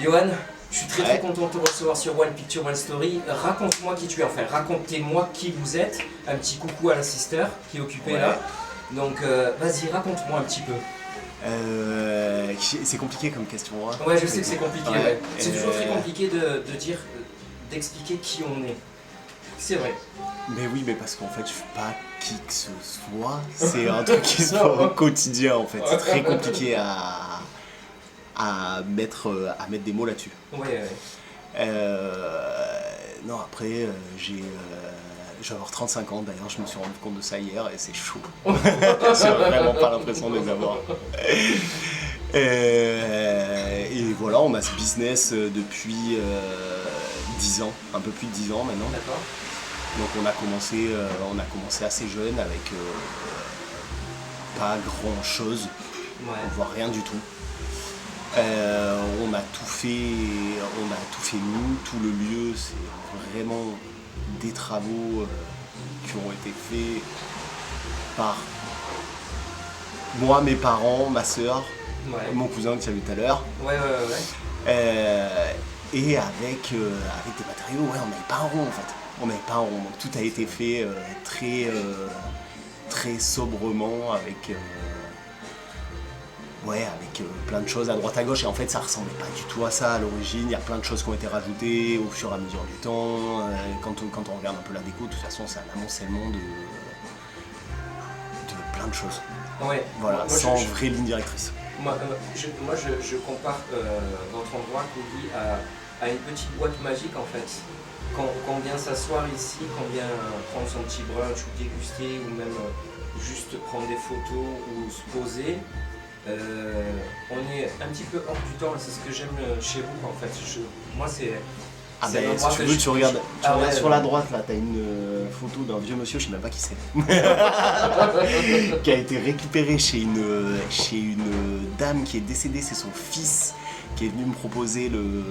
Johan, je suis très content de te recevoir sur One Picture One Story. Raconte-moi qui tu es, enfin racontez-moi qui vous êtes. Un petit coucou à la sister qui est occupée là. Donc vas-y, raconte-moi un petit peu. C'est compliqué comme question. Hein. Ouais, je sais que c'est compliqué. Ouais. C'est toujours très compliqué de dire, d'expliquer qui on est. C'est vrai. Mais oui, mais parce qu'en fait, je suis pas qui que ce soit. C'est un truc qui se fait au quotidien en fait. C'est très compliqué à mettre des mots là-dessus. Ouais. Non, après, je vais avoir 35 ans d'ailleurs, je me suis rendu compte de ça hier et c'est chaud. J'ai vraiment pas l'impression de les avoir. Et voilà, on a ce business depuis 10 ans, un peu plus de 10 ans maintenant. D'accord. Donc on a commencé assez jeune avec pas grand chose, voire rien du tout. On a tout fait nous, tout le lieu, c'est vraiment des travaux qui ont été faits par moi, mes parents, ma soeur, mon cousin que tu as vu tout à l'heure. Et avec des matériaux, on n'avait pas un rond en fait. On n'avait pas un rond, donc tout a été fait très sobrement avec plein de choses à droite à gauche. Et en fait, ça ressemblait pas du tout à ça à l'origine. Il y a plein de choses qui ont été rajoutées au fur et à mesure du temps. Quand on regarde un peu la déco, de toute façon, c'est un amoncellement de plein de choses. Ouais. Voilà, sans vraie ligne directrice. Moi, je compare votre endroit, Kogi, à une petite boîte magique en fait. Quand on vient s'asseoir ici, quand on vient prendre son petit brunch ou déguster ou même juste prendre des photos ou se poser, on est un petit peu hors du temps et c'est ce que j'aime chez vous en fait. Moi c'est... si tu veux, tu regardes sur la droite là, t'as une photo d'un vieux monsieur, je sais même pas qui c'est, qui a été récupéré chez une dame qui est décédée, c'est son fils qui est venu me proposer de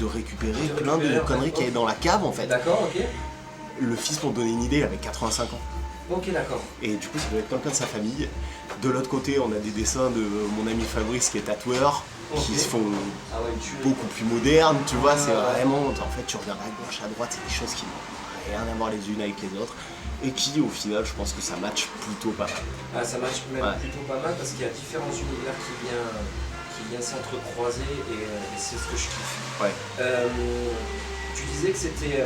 récupérer plein de conneries qu'il y avait dans la cave en fait. D'accord, ok. Le fils, pour te donner une idée, il avait 85 ans. Ok, d'accord. Et du coup, ça doit être quelqu'un de sa famille. De l'autre côté, on a des dessins de mon ami Fabrice qui est tatoueur, qui se font beaucoup plus modernes, tu vois, c'est vraiment, en fait, tu regardes à gauche, à droite, c'est des choses qui n'ont rien à voir les unes avec les autres, et qui, au final, je pense que ça match plutôt pas mal. Ah, ça match même plutôt pas mal, parce qu'il y a différents univers qui viennent s'entrecroiser, et c'est ce que je kiffe. Ouais. Tu disais que c'était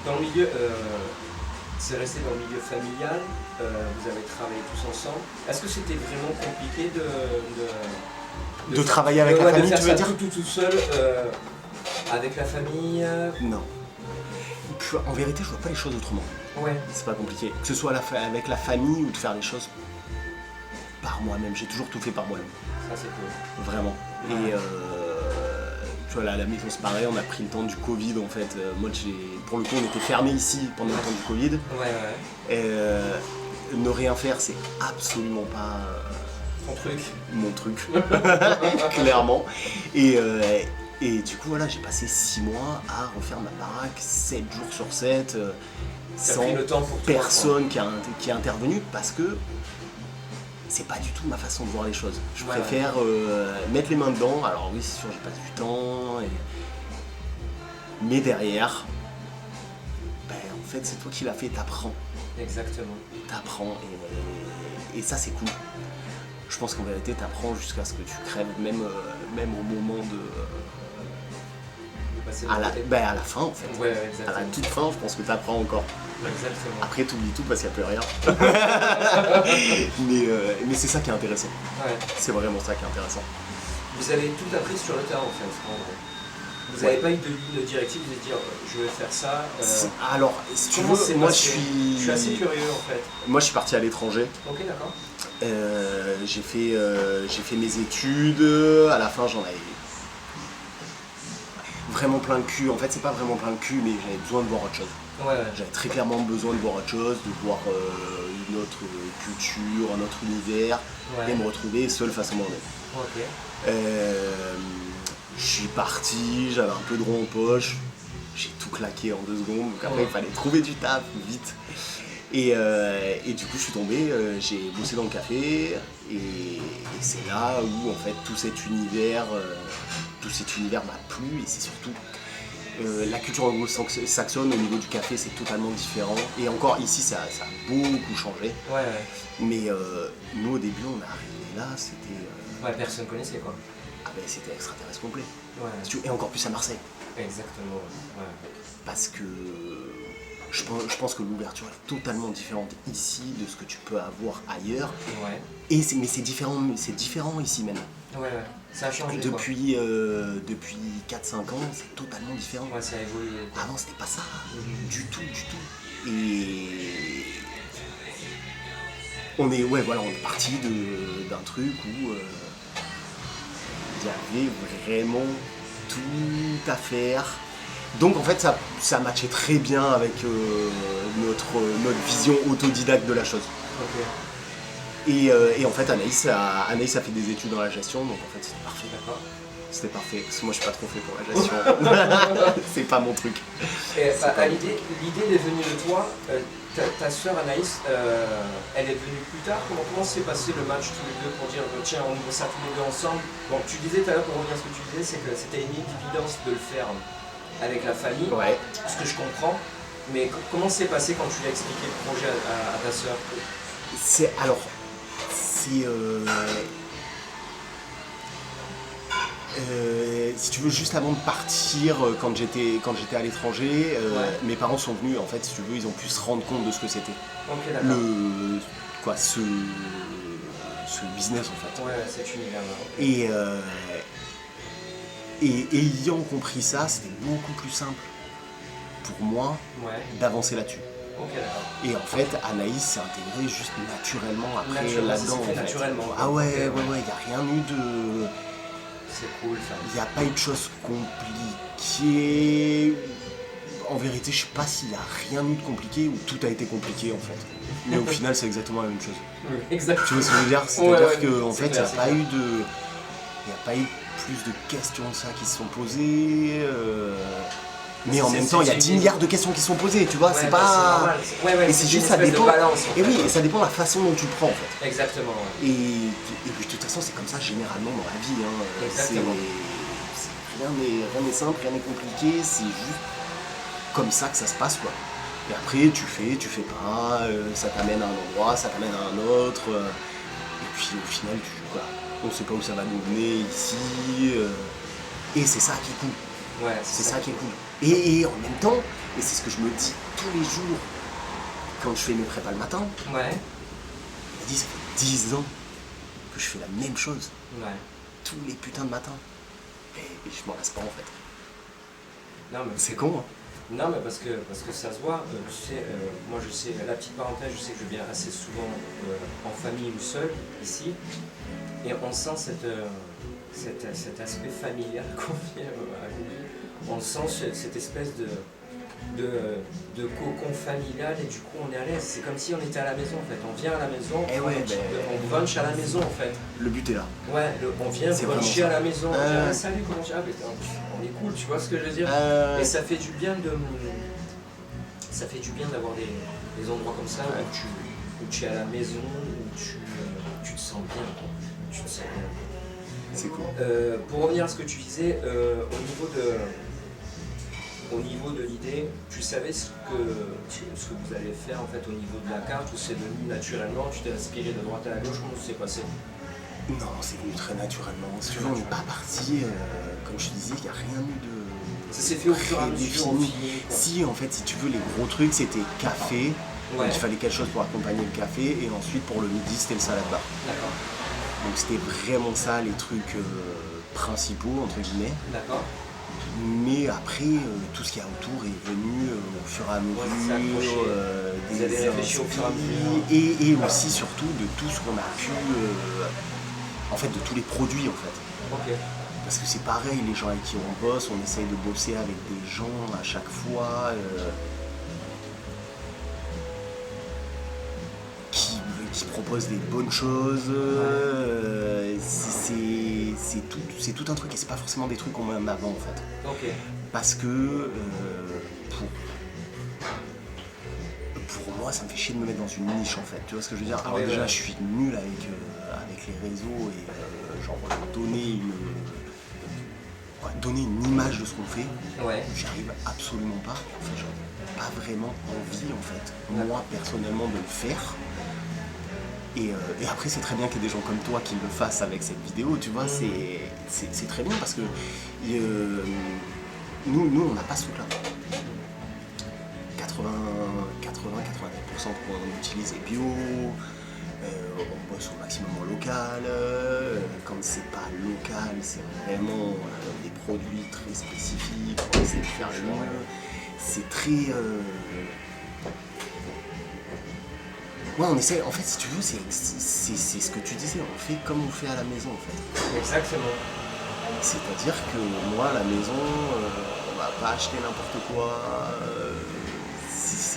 dans le milieu... c'est resté dans le milieu familial, vous avez travaillé tous ensemble. Est-ce que c'était vraiment compliqué de travailler avec la famille, tu veux dire tout seul, avec la famille Non. En vérité, je vois pas les choses autrement. Ouais. C'est pas compliqué. Que ce soit avec la famille ou de faire les choses par moi-même. J'ai toujours tout fait par moi-même. Ça, c'est cool. Vraiment. Ouais. Et tu vois, là, à la maison, c'est pareil, on a pris le temps du Covid en fait. Moi, pour le coup, on était fermés ici pendant le temps du Covid. Ouais. Et ne rien faire, c'est absolument pas mon truc. Clairement. Et du coup, voilà, j'ai passé 6 mois à refaire ma baraque 7 jours sur 7, sans personne qui est intervenue, parce que c'est pas du tout ma façon de voir les choses. Je préfère mettre les mains dedans. Alors oui, c'est sûr, j'ai pas du temps. Mais derrière, en fait, c'est toi qui l'as fait, t'apprends. Exactement. T'apprends et ça, c'est cool. Je pense qu'en vérité, t'apprends jusqu'à ce que tu crèves, même au moment de... à la fin, en fait. Ouais, à la toute fin, je pense que t'apprends encore. Exactement. Après, t'oublies tout parce qu'il n'y a plus rien. mais c'est ça qui est intéressant. Ouais. C'est vraiment ça qui est intéressant. Vous avez tout appris sur le terrain, en fait. Vous n'avez pas eu de ligne directive, vous allez dire je vais faire ça. Alors, si tu veux, moi je suis assez curieux en fait. Moi je suis parti à l'étranger. Ok, d'accord. J'ai fait mes études, à la fin j'en avais vraiment plein le cul. En fait, c'est pas vraiment plein le cul, mais j'avais besoin de voir autre chose. Ouais. J'avais très clairement besoin de voir autre chose, de voir une autre culture, un autre univers, et me retrouver seul face au monde. Ok. Je suis parti, j'avais un peu de rond en poche, j'ai tout claqué en 2 secondes, donc après il fallait trouver du taf vite. Et du coup, je suis tombé, j'ai bossé dans le café, et c'est là où en fait tout cet univers m'a plu, et c'est surtout la culture anglo-saxonne au niveau du café, c'est totalement différent. Et encore ici, ça a beaucoup changé. Ouais. Mais nous, au début, on est arrivé là, c'était. Ouais, personne connaissait quoi. Ah ben, c'était extraterrestre complet. Ouais. Et encore plus à Marseille. Exactement. Ouais. Parce que je pense que l'ouverture est totalement différente ici de ce que tu peux avoir ailleurs. Ouais. Mais c'est différent ici même. Ouais. Ça a changé. Depuis 4-5 ans, c'est totalement différent. Ouais, ça a évolué. Avant, c'était pas ça. Du tout. Et on est parti d'un truc où il y avait vraiment tout à faire. Donc en fait ça matchait très bien avec notre vision autodidacte de la chose. Okay. Et en fait Anaïs a fait des études dans la gestion, donc en fait c'était parfait. D'accord. C'était parfait, parce que moi je suis pas trop fait pour la gestion. C'est pas mon truc. Et l'idée est venue de toi. Ta sœur Anaïs, elle est venue plus tard. Comment s'est passé le match tous les deux pour dire tiens on ouvre ça tous les deux ensemble. Bon, tu disais tout à l'heure, pour revenir à ce que tu disais, c'est que c'était une évidence de le faire avec la famille, Ouais. Ce que je comprends. Mais comment s'est passé quand tu lui as expliqué le projet à ta sœur? Si tu veux, juste avant de partir, quand j'étais à l'étranger, mes parents sont venus, en fait, si tu veux, ils ont pu se rendre compte de ce que c'était. Ok, d'accord. Ce business, en fait. Ouais, cet univers-là. Et ayant compris ça, c'était beaucoup plus simple pour moi d'avancer là-dessus. Ok, d'accord. Et en fait, Anaïs s'est intégrée juste naturellement après là-dedans. Ça s'est fait naturellement. Ah ouais, il n'y a rien eu de... C'est cool ça. Il n'y a pas eu de choses compliquées. En vérité, je sais pas s'il n'y a rien eu de compliqué ou tout a été compliqué en fait. Mais au final, c'est exactement la même chose. Exactement. Tu vois ce que je veux dire? C'est-à-dire qu'en fait, il n'y a pas eu plus de questions que ça qui se sont posées. Mais en même temps, il y a 10 milliards de questions qui sont posées, tu vois, c'est pas... Et c'est juste, ça dépend... Et oui, et ça dépend de la façon dont tu le prends, en fait. Exactement. Et de toute façon, c'est comme ça, généralement, dans la vie. Exactement. Rien n'est simple, rien n'est compliqué, c'est juste comme ça que ça se passe, quoi. Et après, tu fais pas, ça t'amène à un endroit, ça t'amène à un autre. Et puis, au final, on sait pas où ça va nous mener ici. Et c'est ça qui est cool. Ouais, c'est ça qui est cool. Et en même temps, et c'est ce que je me dis tous les jours quand je fais mes prépas le matin, je me dis ça fait 10 ans que je fais la même chose. Tous les putains de matins. Et je m'en lasse pas en fait. Non, mais c'est con, hein. Non, mais parce que ça se voit. Moi je sais, la petite parenthèse, je sais que je viens assez souvent en famille ou seul ici. Et on sent cet aspect familial qu'on vient à Louis. On sent cette espèce de cocon familial et du coup on est à l'aise. C'est comme si on était à la maison en fait. On vient à la maison, on brunch à la maison en fait. Le but est là. Ouais, on vient bruncher à la maison. On dit salut, comment tu vas? On est cool, tu vois ce que je veux dire? Et ça fait du bien d'avoir des endroits comme ça où tu es à la maison, où tu te sens bien. Tu te sens bien. C'est cool. Pour revenir à ce que tu disais, au niveau de l'idée, tu savais ce que vous allez faire en fait au niveau de la carte ou c'est venu naturellement, tu t'es inspiré de droite à la gauche, comment ça s'est passé? Non, c'est venu très naturellement. Si tu veux, on n'est pas parti, comme je te disais, il n'y a rien eu de... Ça s'est fait au fur et à mesure. Si, en fait, si tu veux, les gros trucs, c'était café. Donc il fallait quelque chose pour accompagner le café. Et ensuite, pour le midi, c'était le salad bar. D'accord. Donc c'était vraiment ça, les trucs principaux, entre guillemets. D'accord. Mais après, tout ce qu'il y a autour est venu au fur et à mesure. Vous avez réfléchi au fur et à mesure. Et aussi, surtout, de tout ce qu'on a pu... en fait, de tous les produits, en fait. Ok. Parce que c'est pareil, les gens avec qui on bosse, on essaye de bosser avec des gens à chaque fois qui proposent des bonnes choses. C'est tout un truc et c'est pas forcément des trucs qu'on met en avant en fait. Ok. Parce que pour moi ça me fait chier de me mettre dans une niche en fait, tu vois ce que je veux dire. Alors Ouais, déjà ouais. je suis nul avec les réseaux et genre donner une image de ce qu'on fait, Ouais. j'y arrive absolument pas. En fait, j'en ai pas vraiment envie en fait, moi personnellement de le faire. Et après c'est très bien qu'il y ait des gens comme toi qui le fassent avec cette vidéo, tu vois, c'est très bien parce que nous on n'a pas ce truc là. 80-90% qu'on utilise est bio, on bosse au maximum en local, quand c'est pas local c'est vraiment des produits très spécifiques, on essaie de faire le mieux, c'est très... Ouais, on essaie, en fait, si tu veux, c'est ce que tu disais, on fait comme on fait à la maison, en fait. Exactement. C'est-à-dire que moi, à la maison, on va pas acheter n'importe quoi.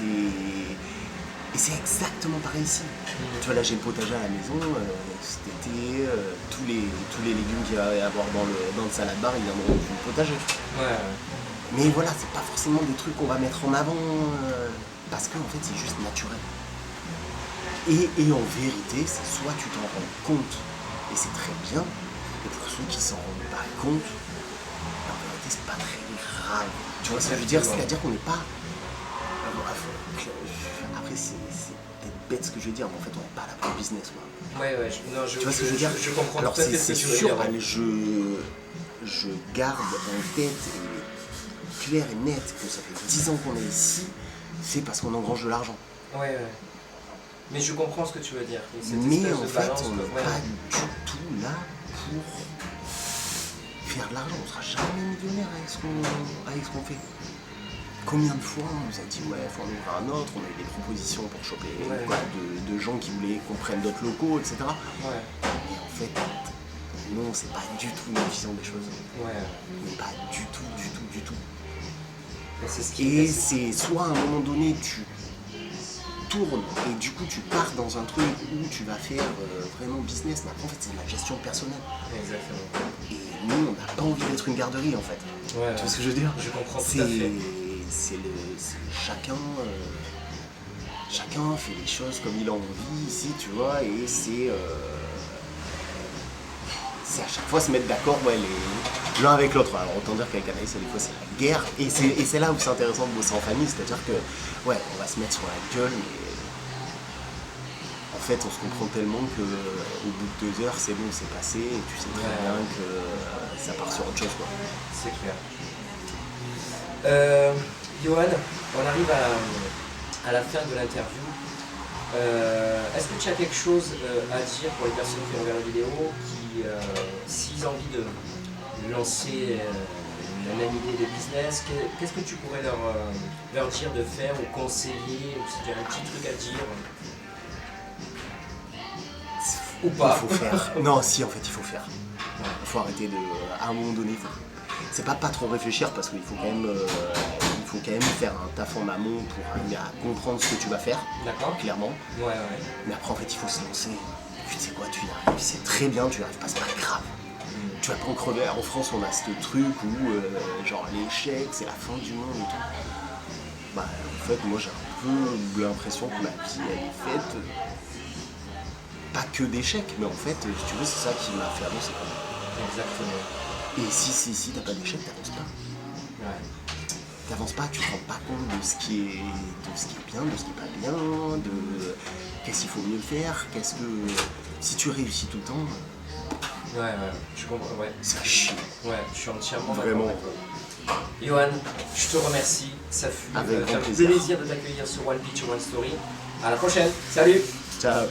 Et c'est exactement pareil ici. Tu vois, là, j'ai le potager à la maison. Cet été, tous les légumes qu'il va y avoir dans le salade bar, ils viendront du potager. Ouais. Mais voilà, c'est pas forcément des trucs qu'on va mettre en avant, parce qu'en fait, c'est juste naturel. Et en vérité, c'est soit tu t'en rends compte, et c'est très bien, et pour ceux qui s'en rendent pas compte, en vérité, c'est pas très grave. Tu vois ce que je veux dire? C'est-à-dire qu'on n'est pas... Après, c'est peut-être bête ce que je veux dire, mais en fait, on n'est pas là pour le business. Quoi. Ouais, tu vois ce que je veux dire? Je comprends Alors, tout à fait ce c'est que tu veux sûr, dire. Ouais. je garde en tête, et clair et net, que ça fait 10 ans qu'on est ici, c'est parce qu'on engrange de l'argent. Ouais. Mais je comprends ce que tu veux dire. Mais en fait, on n'est pas du tout là pour faire de l'argent. On ne sera jamais millionnaire avec ce qu'on fait. Combien de fois on nous a dit ouais, faut en ouvrir un autre, on a eu des propositions pour choper de gens qui voulaient qu'on prenne d'autres locaux, etc. Ouais. Et en fait, non, c'est pas du tout notre vision des choses. Ouais. Mais pas du tout. C'est ce et c'est soit à un moment donné, tu tournes et du coup tu pars dans un truc où tu vas faire vraiment business, mais après en fait c'est de la gestion personnelle. Exactement. Et nous on n'a pas envie d'être une garderie en fait. Ouais, tu vois ce que je veux dire? Je comprends tout à fait. Chacun fait les choses comme il a envie ici, tu vois, et c'est à chaque fois se mettre d'accord l'un avec l'autre. Alors autant dire qu'avec Anaïs, des fois c'est la guerre, et c'est là où c'est intéressant de bosser en famille, c'est-à-dire que ouais, on va se mettre sur la gueule, mais en fait on se comprend tellement que au bout de 2 heures c'est bon, c'est passé, et tu sais très bien que ça part sur autre chose, quoi. C'est clair. Johan, on arrive à la fin de l'interview. Est-ce que tu as quelque chose à dire pour les personnes qui regardent la vidéo, qui, s'ils ont envie de lancer la même idée de business, qu'est-ce que tu pourrais leur dire de faire ou conseiller, ou si tu as un petit truc à dire? Ou pas? Il faut faire. Non, si, en fait, il faut faire. Il faut arrêter à un moment donné, c'est pas trop réfléchir parce qu'il faut quand même faire un taf en amont pour arriver à comprendre ce que tu vas faire. D'accord. Clairement. Ouais. Mais après, en fait, il faut se lancer. Tu sais quoi, tu y arrives, c'est très bien, tu y arrives pas, c'est pas grave. Tu vas pas en crever. En France, on a ce truc où, genre, l'échec, c'est la fin du monde et tout. Bah, en fait, moi, j'ai un peu l'impression que ma vie, elle est faite. Pas que d'échecs, mais en fait, si tu veux, c'est ça qui m'a fait avancer. Exactement. Et si t'as pas d'échec, t'avances pas. Ouais. T'avances pas, tu te rends pas compte de ce qui est bien, de ce qui est pas bien, de qu'est-ce qu'il faut mieux faire, si tu réussis tout le temps, Ouais, je comprends, ouais. ça chie. Ouais, je suis entièrement Vraiment. d'accord. Johan, je te remercie, ça fut Avec grand un plaisir. plaisir de t'accueillir sur One Pitch One Story. À la prochaine, salut! Ciao.